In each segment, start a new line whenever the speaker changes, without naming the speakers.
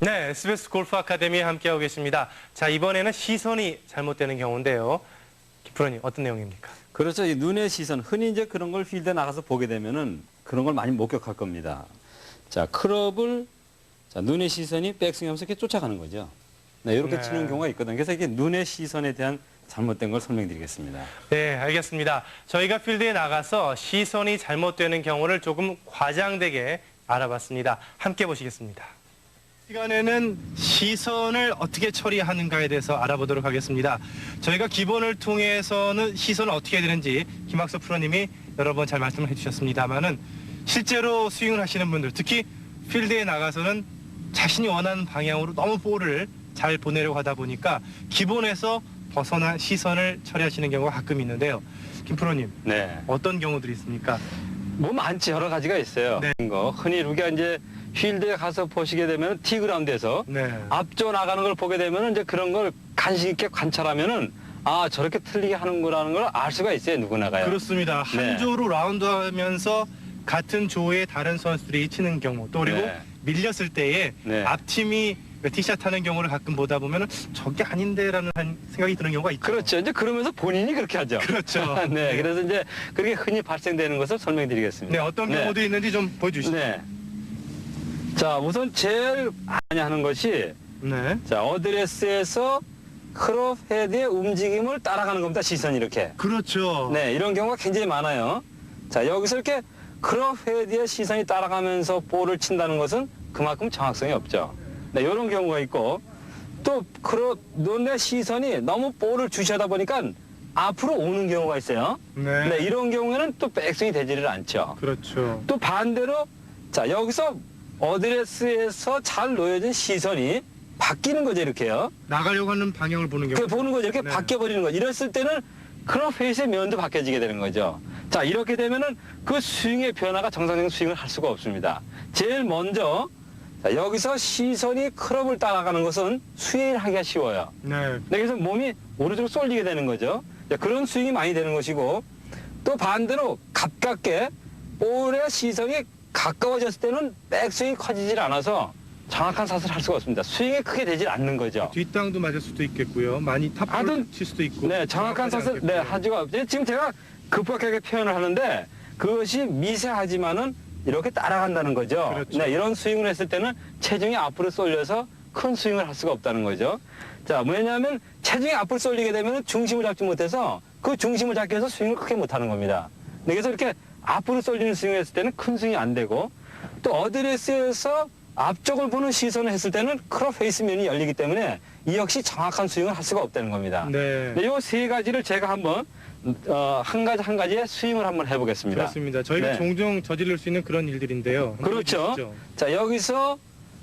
네, SBS 골프 아카데미에 함께하고 계십니다. 자, 이번에는 시선이 잘못되는 경우인데요. 김프로님, 어떤 내용입니까?
그렇죠. 이 눈의 시선, 흔히 이제 그런 걸 필드에 나가서 보게 되면은 그런 걸 많이 목격할 겁니다. 자, 클럽을 눈의 시선이 백스윙하면서 이렇게 쫓아가는 거죠. 네, 이렇게
네.
치는 경우가 있거든요. 그래서 이게 눈의 시선에 대한 잘못된 걸 설명드리겠습니다.
네, 알겠습니다. 저희가 필드에 나가서 시선이 잘못되는 경우를 조금 과장되게 알아봤습니다. 함께 보시겠습니다. 시간에는 시선을 어떻게 처리하는가에 대해서 알아보도록 하겠습니다. 저희가 기본을 통해서는 시선을 어떻게 해야 되는지 김학석 프로님이 여러 번 잘 말씀을 해주셨습니다만은 실제로 스윙을 하시는 분들, 특히 필드에 나가서는 자신이 원하는 방향으로 너무 볼을 잘 보내려고 하다 보니까 기본에서 벗어난 시선을 처리하시는 경우가 가끔 있는데요. 김 프로님,
네.
어떤 경우들이 있습니까?
뭐 많지, 여러 가지가 있어요.
네.
흔히 우리가 이제 필드에 가서 보시게 되면 티그라운드에서
네.
앞쪽 나가는 걸 보게 되면 이제 그런 걸 간식 있게 관찰하면은 아, 저렇게 틀리게 하는구나는 걸 알 수가 있어요, 누구나가요.
그렇습니다. 한
네.
조로 라운드 하면서 같은 조의 다른 선수들이 치는 경우, 또 그리고
네.
밀렸을 때에
네.
앞팀이 티샷 하는 경우를 가끔 보다 보면 저게 아닌데라는 생각이 드는 경우가 있죠.
그렇죠. 이제 그러면서 본인이 그렇게 하죠.
그렇죠.
네,
네.
그래서 이제 그렇게 흔히 발생되는 것을 설명드리겠습니다.
네, 어떤 경우도 있는지 좀 보여주시죠.
네. 자, 우선 제일 많이 하는 것이
네.
자, 어드레스에서 클럽 헤드의 움직임을 따라가는 겁니다. 시선이 이렇게.
그렇죠.
네, 이런 경우가 굉장히 많아요. 자, 여기서 이렇게 클럽 헤드의 시선이 따라가면서 볼을 친다는 것은 그만큼 정확성이 없죠. 네, 이런 경우가 있고 또 클럽 눈의 시선이 너무 볼을 주시하다 보니까 앞으로 오는 경우가 있어요.
네.
네, 이런 경우에는 또 백스윙이 되지를 않죠.
그렇죠.
또 반대로 자, 여기서 어드레스에서 잘 놓여진 시선이 바뀌는 거죠, 이렇게요.
나가려고 하는 방향을 보는 경우.
그 보는 거죠. 이렇게
네.
바뀌어버리는 거죠. 이랬을 때는 클럽 페이스의 면도 바뀌어지게 되는 거죠. 자, 이렇게 되면은 그 스윙의 변화가 정상적인 스윙을 할 수가 없습니다. 제일 먼저 자, 여기서 시선이 클럽을 따라가는 것은 스윙을 하기가 쉬워요.
네.
네, 그래서 몸이 오른쪽으로 쏠리게 되는 거죠. 자, 그런 스윙이 많이 되는 것이고 또 반대로 가깝게 볼의 시선이 가까워졌을 때는 백스윙이 커지질 않아서 정확한 샷을 할 수가 없습니다. 스윙이 크게 되질 않는 거죠.
뒷땅도 맞을 수도 있겠고요. 많이 탑볼
하여튼,
칠 수도 있고.
네, 정확한 샷을
않겠고요.
네, 하지가 없죠. 지금 제가 급격하게 표현을 하는데 그것이 미세하지만은 이렇게 따라간다는 거죠.
그렇죠.
네, 이런 스윙을 했을 때는 체중이 앞으로 쏠려서 큰 스윙을 할 수가 없다는 거죠. 자, 왜냐하면 체중이 앞으로 쏠리게 되면 중심을 잡지 못해서 그 중심을 잡기 위해서 스윙을 크게 못하는 겁니다. 네, 그래서 이렇게 앞으로 쏠리는 스윙을 했을 때는 큰 스윙이 안 되고 또 어드레스에서 앞쪽을 보는 시선을 했을 때는 클럽 페이스 면이 열리기 때문에 이 역시 정확한 스윙을 할 수가 없다는 겁니다.
네.
이 세 가지를 제가 한번 한 가지의 스윙을 한번 해보겠습니다.
그렇습니다. 저희가
네.
종종 저지를 수 있는 그런 일들인데요. 한번
그렇죠.
보여주시죠.
자, 여기서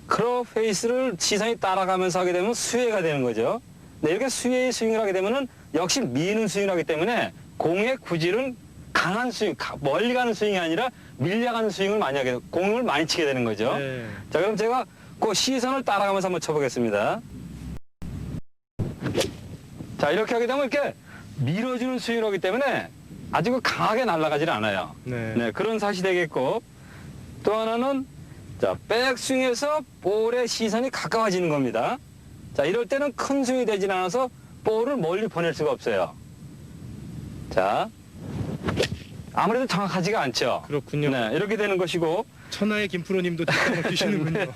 클럽 페이스를 시선이 따라가면서 하게 되면 수혜가 되는 거죠. 네, 이렇게 수혜의 스윙을 하게 되면은 역시 미는 스윙을 하기 때문에 공의 구질은 강한 스윙, 멀리 가는 스윙이 아니라 밀려가는 스윙을 많이 하게, 공을 많이 치게 되는 거죠.
네.
자, 그럼 제가 그 시선을 따라가면서 한번 쳐보겠습니다. 자, 이렇게 하게 되면 이렇게 밀어주는 스윙을 하기 때문에 아주 그 강하게 날아가질 않아요.
네.
네, 그런 샷이 되겠고 또 하나는 자, 백스윙에서 볼의 시선이 가까워지는 겁니다. 자, 이럴 때는 큰 스윙이 되진 않아서 볼을 멀리 보낼 수가 없어요. 자, 아무래도 정확하지가 않죠.
그렇군요.
네, 이렇게 되는 것이고
천하의 김프로님도 뒷땅을 끼시는군요.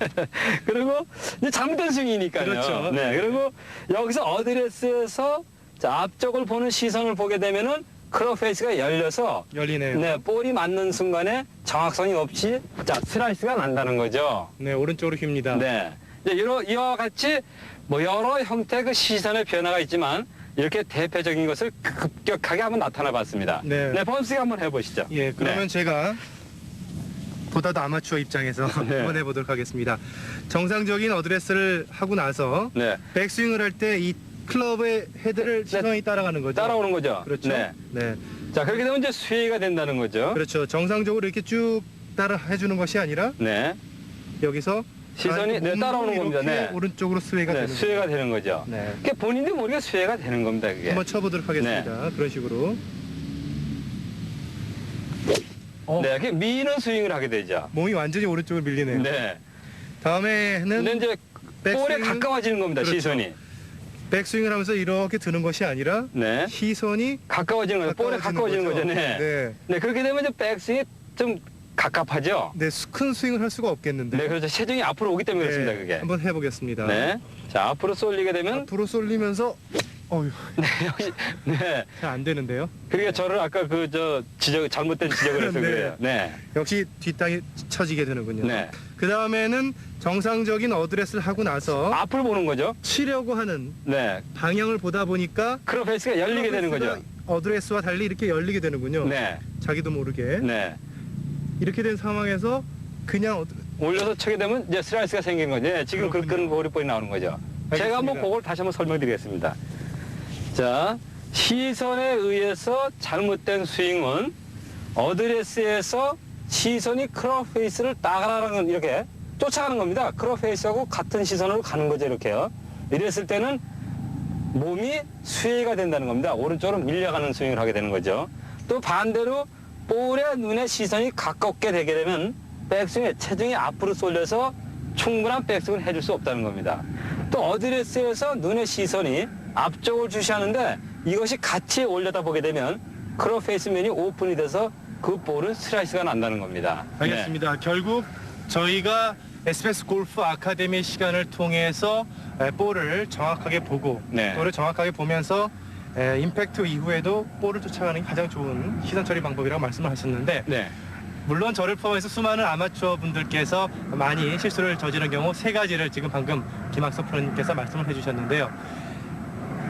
그리고 이제 잘못된 스윙이니까요.
그렇죠.
네, 그리고 여기서 어드레스에서 자, 앞쪽을 보는 시선을 보게 되면은 클럽 페이스가 열려서
열리네요.
네, 볼이 맞는 순간에 정확성이 없이 자, 스라이스가 난다는 거죠.
네, 오른쪽으로 휩니다.
네. 이제 이와 같이 뭐 여러 형태의 그 시선의 변화가 있지만 이렇게 대표적인 것을 급격하게 한번 나타나 봤습니다.
네.
네, 범씨 한번 해보시죠.
예, 그러면
네.
제가 보다도 아마추어 입장에서
네.
한번 해보도록 하겠습니다. 정상적인 어드레스를 하고 나서
네.
백스윙을 할 때 이 클럽의 헤드를 시선이 따라가는 거죠.
따라오는 거죠.
그렇죠.
네.
네.
자, 그렇게 되면 이제 수혜가 된다는 거죠.
그렇죠. 정상적으로 이렇게 쭉 따라 해주는 것이 아니라
네.
여기서
시선이 네, 따라오는 겁니다.
이렇게
네.
오른쪽으로 스웨이가
네,
되는
수혜가
거죠.
되는 거죠.
네.
그게 본인도 모르게 수혜가 되는 겁니다, 그게.
한번 쳐보도록 하겠습니다. 그런 식으로.
네, 그게 미는 스윙을 하게 되죠.
몸이 완전히 오른쪽으로 밀리네요.
네.
다음에는
근데 이제 볼에
백스윙은-
가까워지는 겁니다.
그렇죠.
시선이.
백스윙을 하면서 이렇게 드는 것이 아니라
네.
시선이
가까워지는 거죠. 볼에 가까워지는 거죠. 네.
네.
네, 그렇게 되면 이제 백스윙이 좀 갑갑하죠.
네, 큰 스윙을 할 수가 없겠는데.
네, 그렇죠. 체중이 앞으로 오기 때문에 그렇습니다. 그게.
한번 해보겠습니다.
네. 자, 앞으로 쏠리게 되면
앞으로 쏠리면서 어휴,
네, 역시 네.
잘 안 되는데요.
그러니까 저를 아까 잘못된 지적을 해서
네.
그래요. 네.
역시 뒷땅이 쳐지게 되는군요.
네.
그 다음에는 정상적인 어드레스를 하고 나서
앞을 보는 거죠.
치려고 하는
네.
방향을 보다 보니까
크롭 페이스가 열리게 되는 거죠.
어드레스와 달리 이렇게 열리게 되는군요.
네.
자기도 모르게.
네.
이렇게 된 상황에서 그냥
올려서 쳐게 되면 이제 슬라이스가 생긴 거죠. 네, 지금
그렇군요.
끈 볼이 나오는 거죠. 제가 한번
알겠습니다.
그걸 다시 한번 설명드리겠습니다. 자, 시선에 의해서 잘못된 스윙은 어드레스에서 시선이 크롭 페이스를 따라가는 이렇게 쫓아가는 겁니다. 크롭 페이스하고 같은 시선으로 가는 거죠, 이렇게요. 이랬을 때는 몸이 스웨이가 된다는 겁니다. 오른쪽으로 밀려가는 스윙을 하게 되는 거죠. 또 반대로 볼의 눈의 시선이 가깝게 되게 되면 백스윙에 체중이 앞으로 쏠려서 충분한 백스윙을 해줄 수 없다는 겁니다. 또 어드레스에서 눈의 시선이 앞쪽을 주시하는데 이것이 같이 올려다 보게 되면 크롭 페이스면이 오픈이 돼서 그 볼은 슬라이스가 난다는 겁니다.
알겠습니다. 결국 저희가 SBS 골프 아카데미 시간을 통해서 볼을 정확하게 보고
네.
볼을 정확하게 보면서 임팩트 이후에도 볼을 쫓아가는 게 가장 좋은 시선 처리 방법이라고 말씀을 하셨는데
네.
물론 저를 포함해서 수많은 아마추어 분들께서 많이 실수를 저지른 경우 세 가지를 지금 방금 김학석 프로님께서 말씀을 해주셨는데요.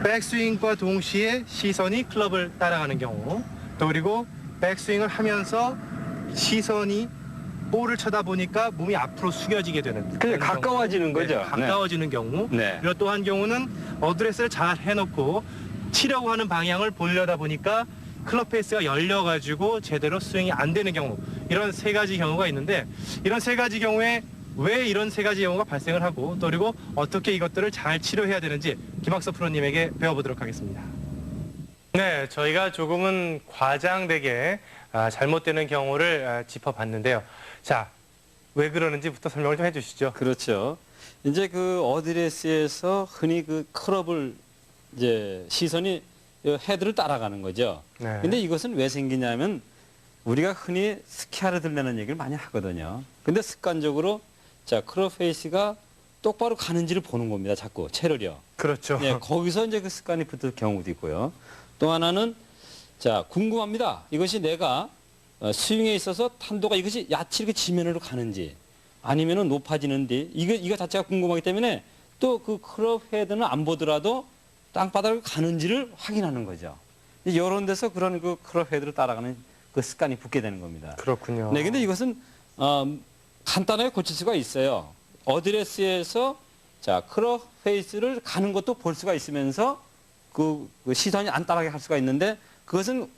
백스윙과 동시에 시선이 클럽을 따라가는 경우, 또 그리고 백스윙을 하면서 시선이 볼을 쳐다보니까 몸이 앞으로 숙여지게 되는
그래,
그런
가까워지는
경우.
거죠.
네, 가까워지는 경우.
네.
그리고 또 한 경우는 어드레스를 잘 해놓고 치려고 하는 방향을 보려다 보니까 클럽 페이스가 열려가지고 제대로 스윙이 안 되는 경우, 이런 세 가지 경우가 있는데, 이런 세 가지 경우에 왜 이런 세 가지 경우가 발생을 하고 또 그리고 어떻게 이것들을 잘 치료해야 되는지 김학석 프로님에게 배워보도록 하겠습니다. 네, 저희가 조금은 과장되게 잘못되는 경우를 짚어봤는데요. 자, 왜 그러는지부터 설명을 좀 해주시죠.
그렇죠. 이제 그 어드레스에서 흔히 그 클럽을 이제 시선이 헤드를 따라가는 거죠.
네.
근데 이것은 왜 생기냐면 우리가 흔히 스키아를 들려는 얘기를 많이 하거든요. 근데 습관적으로 자, 클럽 페이스가 똑바로 가는지를 보는 겁니다. 자꾸 채를요.
그렇죠.
예, 거기서 이제 그 습관이 붙을 경우도 있고요. 또 하나는 자, 궁금합니다. 이것이 내가 스윙에 있어서 탄도가 이것이 야치르게 지면으로 가는지 아니면은 높아지는지 이거 자체가 궁금하기 때문에 또 그 클럽 헤드는 안 보더라도 땅바닥을 가는지를 확인하는 거죠. 이런 데서 그런 그 클럽 헤드를 따라가는 그 습관이 붙게 되는 겁니다.
그렇군요.
네, 근데 이것은 간단하게 고칠 수가 있어요. 어드레스에서 자, 클럽 페이스를 가는 것도 볼 수가 있으면서 그 시선이 안 따라가게 할 수가 있는데 그것은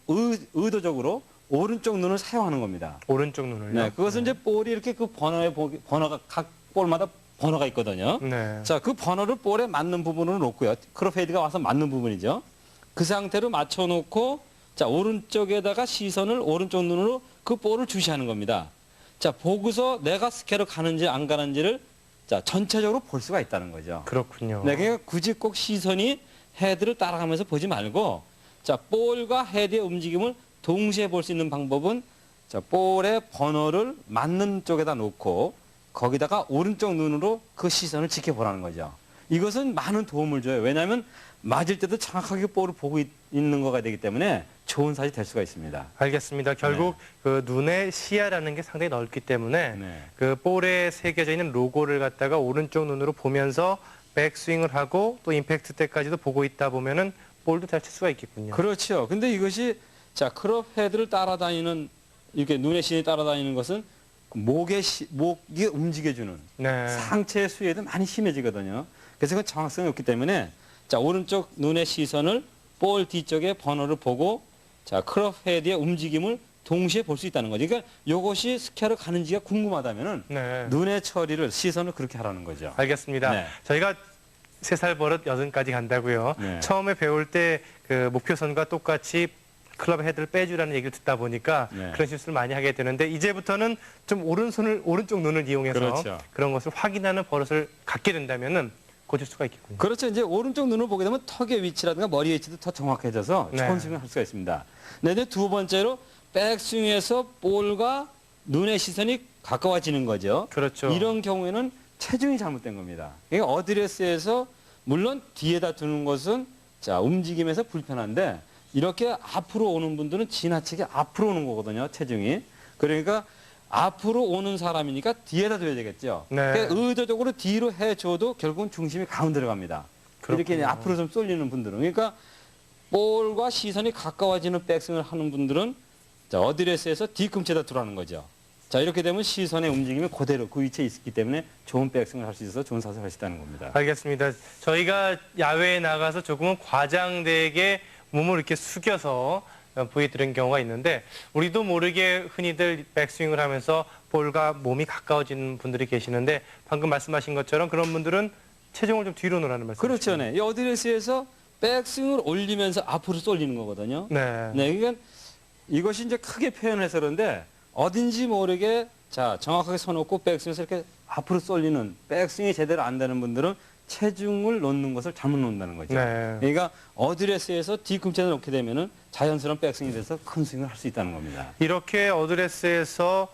의도적으로 오른쪽 눈을 사용하는 겁니다.
오른쪽 눈을요.
네, 그것은 이제 볼이 이렇게 그 번호가 각 볼마다 번호가 있거든요.
네.
자, 그 번호를 볼에 맞는 부분으로 놓고요. 크롭 헤드가 와서 맞는 부분이죠. 그 상태로 맞춰 놓고 자, 오른쪽에다가 시선을 오른쪽 눈으로 그 볼을 주시하는 겁니다. 자, 보고서 내가 스케로 가는지 안 가는지를 자, 전체적으로 볼 수가 있다는 거죠.
그렇군요.
네, 그러니까 굳이 꼭 시선이 헤드를 따라가면서 보지 말고 자, 볼과 헤드의 움직임을 동시에 볼 수 있는 방법은 자, 볼의 번호를 맞는 쪽에다 놓고 거기다가 오른쪽 눈으로 그 시선을 지켜보라는 거죠. 이것은 많은 도움을 줘요. 왜냐하면 맞을 때도 정확하게 볼을 보고 있는 거가 되기 때문에 좋은 샷이 될 수가 있습니다.
알겠습니다. 결국 그 눈의 시야라는 게 상당히 넓기 때문에
네.
그 볼에 새겨져 있는 로고를 갖다가 오른쪽 눈으로 보면서 백스윙을 하고 또 임팩트 때까지도 보고 있다 보면은 볼도 잘 칠 수가 있겠군요.
그렇죠. 근데 이것이 자, 크롭 헤드를 따라다니는 이렇게 눈의 신이 따라다니는 것은 목이 움직여주는
네.
상체의 수에도 많이 심해지거든요. 그래서 그 정확성이 없기 때문에 자, 오른쪽 눈의 시선을 볼 뒤쪽의 번호를 보고 자, 크롭 헤드의 움직임을 동시에 볼 수 있다는 거죠. 그러니까 이것이 스퀘어로 가는지가 궁금하다면은
네.
눈의 처리를 시선을 그렇게 하라는 거죠.
알겠습니다.
네.
저희가 3살 버릇 8까지 간다고요.
네.
처음에 배울 때 그 목표선과 똑같이 클럽 헤드를 빼주라는 얘기를 듣다 보니까
네.
그런 실수를 많이 하게 되는데 이제부터는 좀 오른쪽 눈을 이용해서
그렇죠.
그런 것을 확인하는 버릇을 갖게 된다면은 고칠 수가 있겠군요.
그렇죠. 이제 오른쪽 눈을 보게 되면 턱의 위치라든가 머리 위치도 더 정확해져서
네.
좋은 스윙을 할 수가 있습니다. 네, 이제 두 번째로 백스윙에서 볼과 눈의 시선이 가까워지는 거죠.
그렇죠.
이런 경우에는 체중이 잘못된 겁니다. 이게 어드레스에서 물론 뒤에다 두는 것은 자 움직임에서 불편한데 이렇게 앞으로 오는 분들은 지나치게 앞으로 오는 거거든요. 체중이. 그러니까 앞으로 오는 사람이니까 뒤에다 둬야 되겠죠.
네.
그러니까 의도적으로 뒤로 해줘도 결국은 중심이 가운데로 갑니다. 이렇게
그렇군요.
앞으로 좀 쏠리는 분들은. 그러니까 볼과 시선이 가까워지는 백스윙을 하는 분들은 자, 어드레스에서 뒤꿈치에다 두라는 거죠. 자, 이렇게 되면 시선의 움직임이 그대로 그 위치에 있기 때문에 좋은 백스윙을 할 수 있어서 좋은 사슬을 할 수 있다는 겁니다.
알겠습니다. 저희가 야외에 나가서 조금은 과장되게 몸을 이렇게 숙여서 보여드린 경우가 있는데 우리도 모르게 흔히들 백스윙을 하면서 볼과 몸이 가까워지는 분들이 계시는데 방금 말씀하신 것처럼 그런 분들은 체중을 좀 뒤로 놓으라는 말씀이시죠?
그렇죠. 네. 이 어드레스에서 백스윙을 올리면서 앞으로 쏠리는 거거든요.
네.
네. 그러니까 이것이 이제 크게 표현해서 그런데 어딘지 모르게 자, 정확하게 서놓고 백스윙에서 이렇게 앞으로 쏠리는 백스윙이 제대로 안 되는 분들은 체중을 놓는 것을 잘못 놓는다는 거죠.
네.
그러니까 어드레스에서 뒤꿈치에 놓게 되면은 자연스러운 백스윙이 돼서 큰 스윙을 할 수 있다는 겁니다.
이렇게 어드레스에서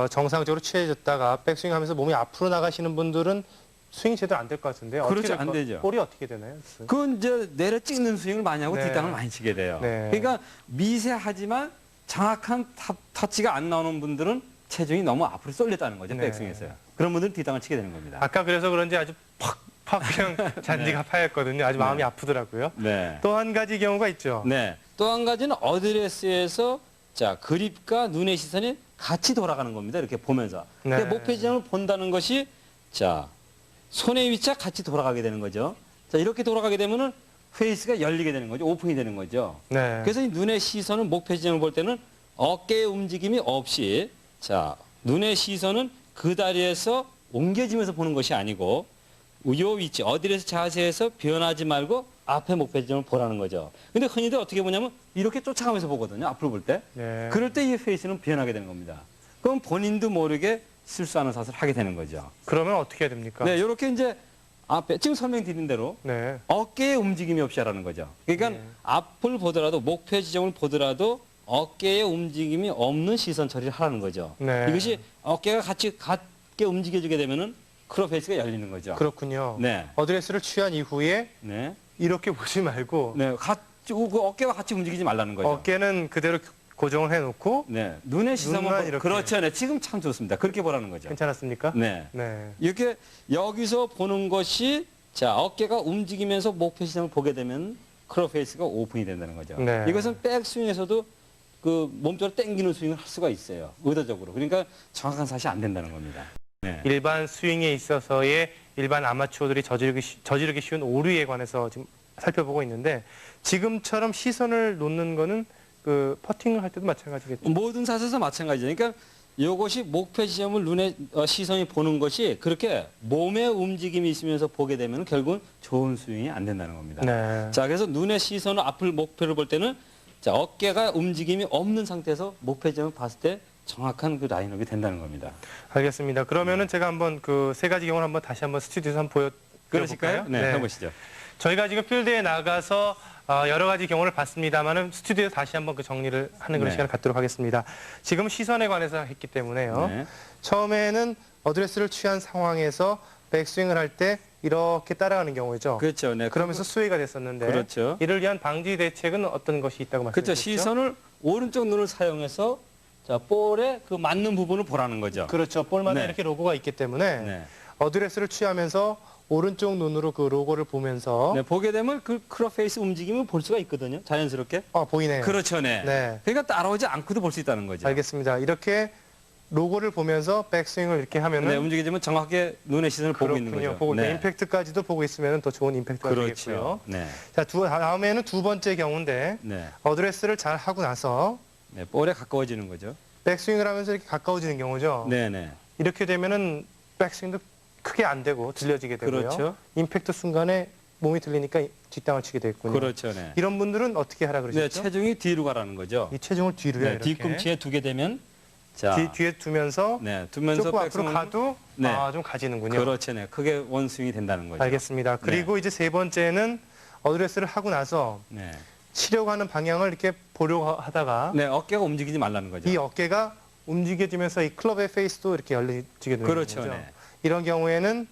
정상적으로 취해졌다가 백스윙 하면서 몸이 앞으로 나가시는 분들은 스윙이 제대로 안 될 것 같은데 어떻게
그렇죠. 안
될까?
되죠.
볼이 어떻게 되나요?
그건 이제 내려 찍는 스윙을 많이 하고
네.
뒷땅을 많이 치게 돼요.
네.
그러니까 미세하지만 정확한 터치가 안 나오는 분들은 체중이 너무 앞으로 쏠렸다는 거죠.
네.
백스윙에서요. 그런 분들은 뒷땅을 치게 되는 겁니다.
아까 그래서 그런지 아주 팍팍 그냥 잔디가 파였거든요. 아주 마음이
네.
아프더라고요.
네.
또 한 가지 경우가 있죠.
네. 또 한 가지는 어드레스에서 자 그립과 눈의 시선이 같이 돌아가는 겁니다. 이렇게 보면서.
네.
근데 목표 지점을 본다는 것이 자 손의 위치가 같이 돌아가게 되는 거죠. 자 이렇게 돌아가게 되면은 페이스가 열리게 되는 거죠. 오픈이 되는 거죠.
네.
그래서 이 눈의 시선은 목표 지점을 볼 때는 어깨의 움직임이 없이 자 눈의 시선은 그 다리에서 옮겨지면서 보는 것이 아니고 요 위치 어디에서 자세에서 변하지 말고 앞에 목표 지점을 보라는 거죠. 근데 흔히들 어떻게 보냐면 이렇게 쫓아가면서 보거든요. 앞으로 볼 때.
네.
그럴 때 이 페이스는 변하게 되는 겁니다. 그럼 본인도 모르게 실수하는 사슬을 하게 되는 거죠.
그러면 어떻게 해야 됩니까?
네, 이렇게 이제 앞에 지금 설명드린 대로
네.
어깨의 움직임이 없이 하라는 거죠. 그러니까
네.
앞을 보더라도 목표 지점을 보더라도 어깨의 움직임이 없는 시선 처리를 하라는 거죠.
네.
이것이 어깨가 같게 움직여지게 되면은 크로페이스가 열리는 거죠.
그렇군요.
네.
어드레스를 취한 이후에
네.
이렇게 보지 말고
네. 그 어깨와 같이 움직이지 말라는 거죠.
어깨는 그대로 고정을 해놓고
네. 눈의 시선만
눈만 이렇게.
그렇죠. 네. 지금 참 좋습니다. 그렇게 보라는 거죠.
괜찮았습니까?
네.
네.
이렇게 여기서 보는 것이 자 어깨가 움직이면서 목표 시점을 보게 되면 크로페이스가 오픈이 된다는 거죠.
네.
이것은 백스윙에서도 그 몸쪽으로 당기는 스윙을 할 수가 있어요. 의도적으로. 그러니까 정확한 샷이 안 된다는 겁니다. 네.
일반 스윙에 있어서의 일반 아마추어들이 저지르기 쉬운 오류에 관해서 지금 살펴보고 있는데 지금처럼 시선을 놓는 거는 그 퍼팅을 할 때도 마찬가지겠죠.
모든 샷에서 마찬가지죠. 그러니까 이것이 목표 지점을 눈에 시선이 보는 것이 그렇게 몸의 움직임이 있으면서 보게 되면 결국은 좋은 스윙이 안 된다는 겁니다.
네.
자, 그래서 눈의 시선을 앞을 목표를 볼 때는 자, 어깨가 움직임이 없는 상태에서 목표 지점을 봤을 때 정확한 그 라인업이 된다는 겁니다.
알겠습니다. 그러면은 제가 한번 그 세 가지 경우를 한번 다시 한번 스튜디오에서 한번 보여드릴까요?
네, 해보시죠.
저희가 지금 필드에 나가서 여러 가지 경우를 봤습니다만은 스튜디오에서 다시 한번 그 정리를 하는 그런
네.
시간을 갖도록 하겠습니다. 지금 시선에 관해서 했기 때문에요.
네.
처음에는 어드레스를 취한 상황에서 백스윙을 할 때 이렇게 따라가는 경우죠.
그렇죠. 네.
그러면서 수위가 됐었는데
그렇죠.
이를 위한 방지 대책은 어떤 것이 있다고
그렇죠.
말씀하셨죠?
시선을 오른쪽 눈을 사용해서 자, 볼에 그 맞는 부분을 보라는 거죠.
그렇죠. 볼마다
네.
이렇게 로고가 있기 때문에
네.
어드레스를 취하면서 오른쪽 눈으로 그 로고를 보면서
네, 보게 되면 그 크로페이스 움직임을 볼 수가 있거든요. 자연스럽게.
보이네요.
그렇죠. 네.
네.
그러니까 따라오지 않고도 볼 수 있다는 거죠.
알겠습니다. 이렇게 로고를 보면서 백스윙을 이렇게 하면은
네, 움직이지만 정확하게 눈의 시선을 보고 있는 거죠.
보고
네.
임팩트까지도 보고 있으면 더 좋은 임팩트가 되겠고요.
그렇죠. 네.
자, 다음에는 두 번째 경우인데
네.
어드레스를 잘 하고 나서
네, 볼에 가까워지는 거죠.
백스윙을 하면서 이렇게 가까워지는 경우죠.
네, 네.
이렇게 되면은 백스윙도 크게 안 되고 들려지게 되고요.
그렇죠.
임팩트 순간에 몸이 들리니까 뒷땅을 치게 됐군요.
그렇죠. 네.
이런 분들은 어떻게 하라
네,
그러셨죠?
체중이 뒤로 가라는 거죠.
이 체중을 뒤로요.
네,
이렇게.
뒤꿈치에 두게 되면 자,
뒤에 두면서
네, 두면서
조금 앞으로
백스윙을
가도
네.
좀 가지는군요.
그렇죠. 네. 그게 원스윙이 된다는 거죠.
알겠습니다. 그리고 이제 세 번째는 어드레스를 하고 나서
네.
치려고 하는 방향을 이렇게 보려고 하다가
네, 어깨가 움직이지 말라는 거죠.
이 어깨가 움직여지면서 이 클럽의 페이스도 이렇게 열리게 되는
그렇죠.
거죠.
네.
이런 경우에는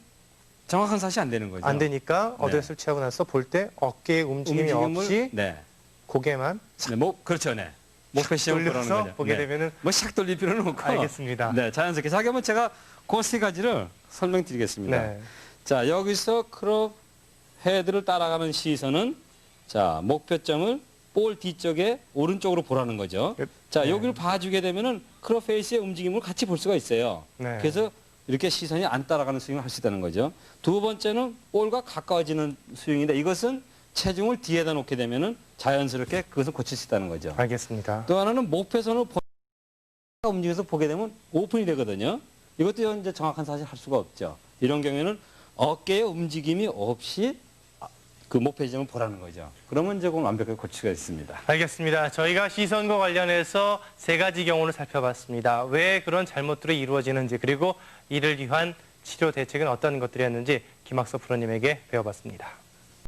정확한 샷이 안 되는 거죠.
안 되니까
네.
어드레스를 취하고 나서 볼 때 어깨의 움직임이 없이
네.
고개만
네, 그렇죠. 네. 목표 시점을 보라는
돌려서
거죠.
보게
네.
되면은
뭐샥 돌릴 필요는 없고.
알겠습니다.
네, 자연스럽게. 자, 그러면 제가 그 세 가지를 설명드리겠습니다.
네.
자, 여기서 크롭 헤드를 따라가는 시선은 자, 목표점을 볼 뒤쪽에 오른쪽으로 보라는 거죠. 자,
네.
여기를 봐주게 되면은 크롭 페이스의 움직임을 같이 볼 수가 있어요.
네.
그래서 이렇게 시선이 안 따라가는 스윙을 할 수 있다는 거죠. 두 번째는 볼과 가까워지는 스윙인데 이것은 체중을 뒤에다 놓게 되면은 자연스럽게 그것을 고칠 수 있다는 거죠.
알겠습니다.
또 하나는 목표선을 움직여서 보게 되면 오픈이 되거든요. 이것도 이제 정확한 사실 할 수가 없죠. 이런 경우에는 어깨의 움직임이 없이 그 목표 지점을 보라는 거죠. 그러면 조금 완벽하게 고칠 수가 있습니다.
알겠습니다. 저희가 시선과 관련해서 세 가지 경우를 살펴봤습니다. 왜 그런 잘못들이 이루어지는지 그리고 이를 위한 치료 대책은 어떤 것들이었는지 김학석 프로님에게 배워봤습니다.